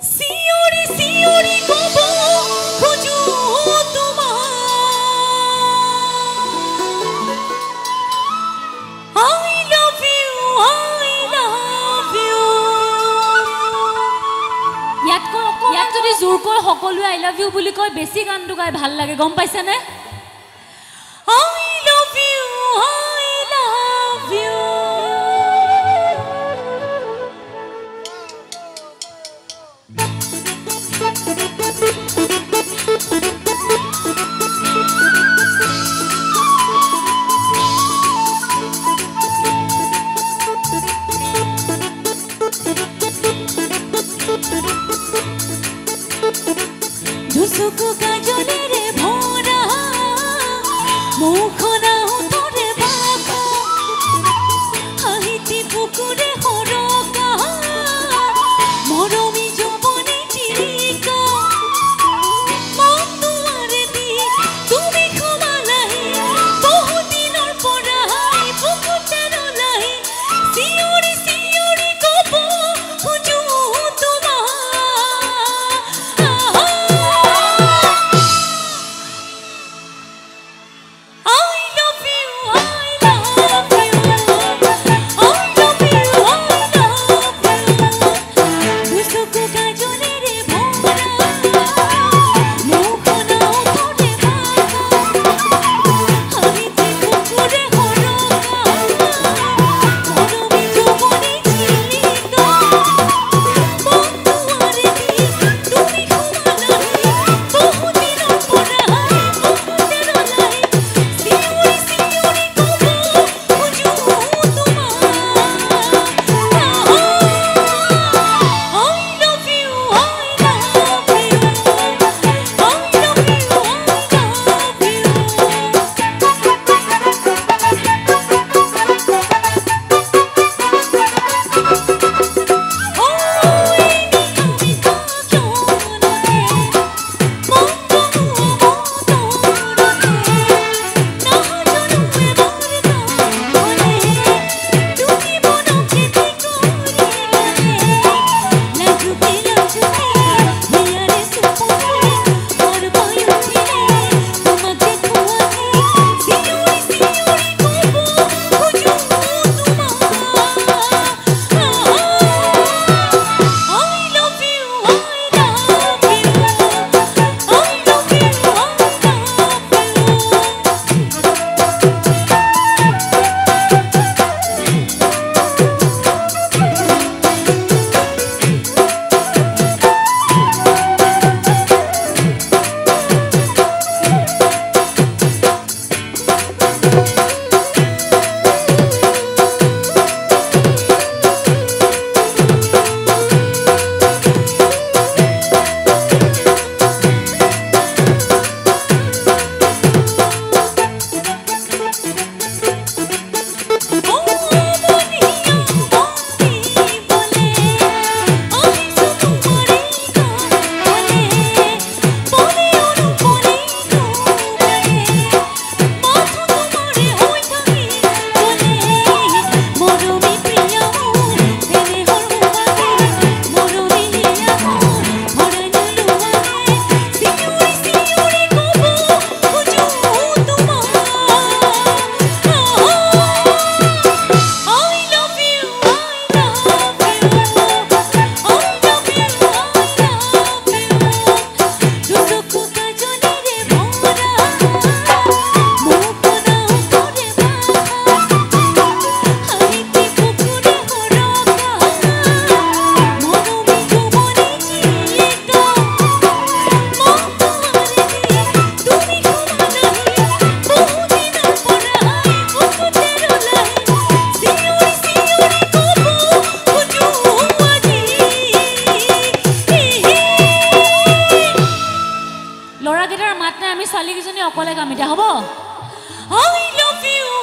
সিওরি সিওরি কব খুঁজু তোমার I love you I love you ইয়াত যদি জোৰ কৰি সকলোৱে I love you বুলি কয় বেছি গানটো গাই ভাল লাগে গম পাইছে নে I love you I love you দুচকু কাজলেৰে ভৰা মুখনা উঠৰে বাকা হাঁহিতি বুকুৰে সৰকা মৰমী যৌৱনী চিৰিকা মন দুৱাৰে দি তুমি সোমালাহি বহু দিনৰ পৰাই বুকুতে ৰলাহি চিঞৰি চিঞৰি কব খোজো ছোৱালীকেইজনী অকলে গাম এতিয়া হ'ব I love you